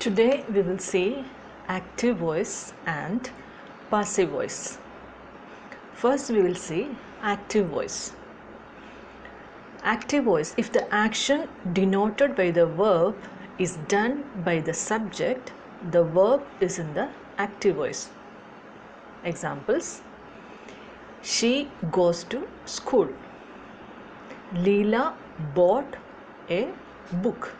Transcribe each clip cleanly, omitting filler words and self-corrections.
Today we will see active voice and passive voice. First we will see active voice. Active voice, if the action denoted by the verb is done by the subject, the verb is in the active voice. Examples: she goes to school. Leela bought a book.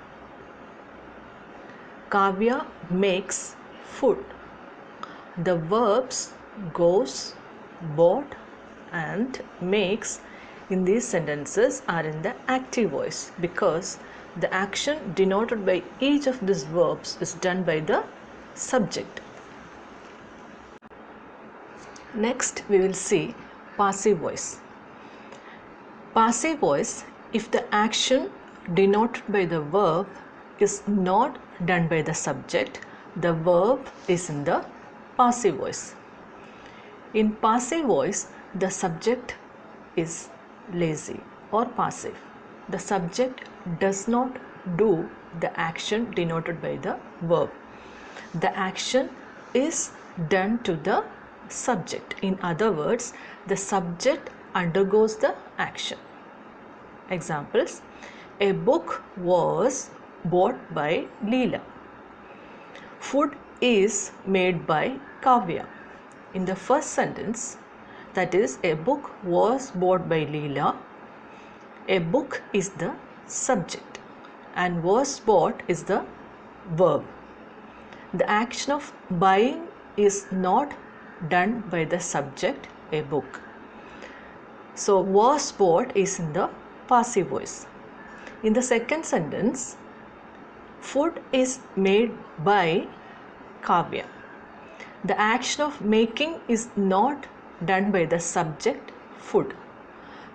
Kavya makes food. The verbs goes, bought and makes in these sentences are in the active voice because the action denoted by each of these verbs is done by the subject. Next we will see passive voice. Passive voice, if the action denoted by the verb is not done by the subject, the verb is in the passive voice. In passive voice, the subject is lazy or passive. The subject does not do the action denoted by the verb. The action is done to the subject. In other words, the subject undergoes the action. Examples: a book was bought by Leela. Food is made by Kavya. In the first sentence, that is, a book was bought by Leela, a book is the subject and was bought is the verb. The action of buying is not done by the subject, a book. So was bought is in the passive voice. In the second sentence, food is made by Kavya. The action of making is not done by the subject, food.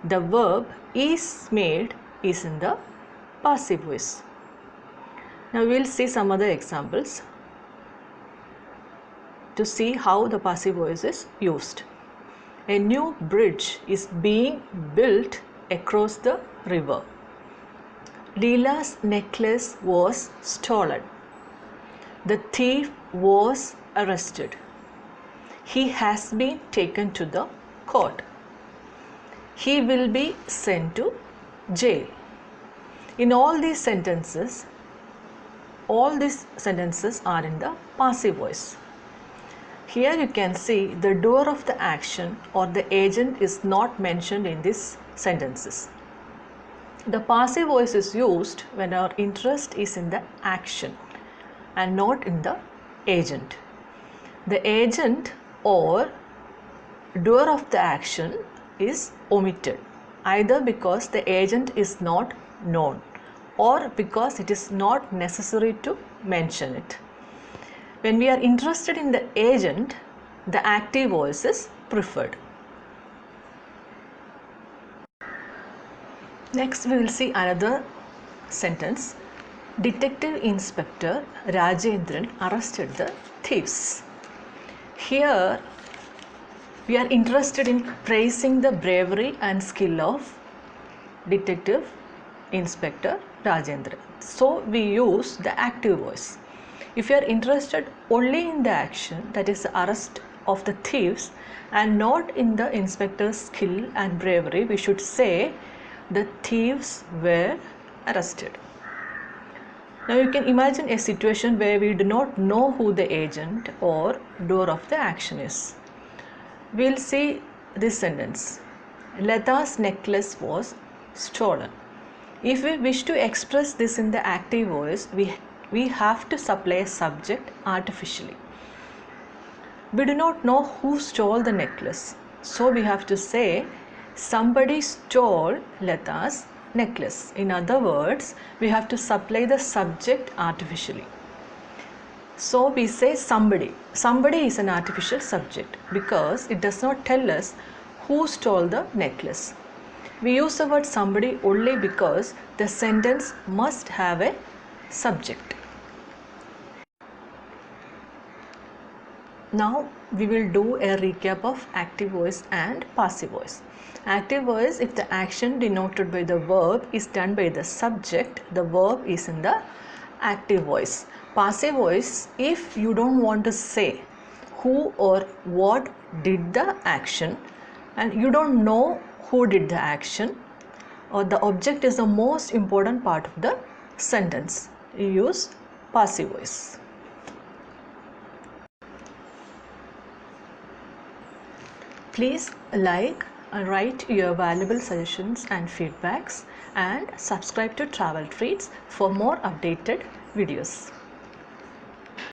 The verb is made is in the passive voice. Now we will see some other examples to see how the passive voice is used. A new bridge is being built across the river. Leela's necklace was stolen. The thief was arrested. He has been taken to the court. He will be sent to jail. In all these sentences are in the passive voice. Here you can see the doer of the action or the agent is not mentioned in these sentences. The passive voice is used when our interest is in the action and not in the agent. The agent or doer of the action is omitted, either because the agent is not known or because it is not necessary to mention it. When we are interested in the agent, the active voice is preferred. Next we will see another sentence. Detective Inspector Rajendran arrested the thieves. Here we are interested in praising the bravery and skill of Detective Inspector Rajendran. So we use the active voice. If you are interested only in the action, that is the arrest of the thieves, and not in the inspector's skill and bravery, we should say the thieves were arrested. Now you can imagine a situation where we do not know who the agent or doer of the action is. We will see this sentence. Lata's necklace was stolen. If we wish to express this in the active voice, we have to supply a subject artificially. We do not know who stole the necklace, so we have to say somebody stole Lata's necklace. In other words, we have to supply the subject artificially. So we say somebody. Somebody is an artificial subject because it does not tell us who stole the necklace. We use the word somebody only because the sentence must have a subject. Now we will do a recap of active voice and passive voice. Active voice, if the action denoted by the verb is done by the subject, the verb is in the active voice. passive voice if you don't want to say who or what did the action and you don't know who did the action, or the object is the most important part of the sentence. You use passive voice. Please like and write your valuable suggestions and feedbacks, and subscribe to Travel Treats for more updated videos.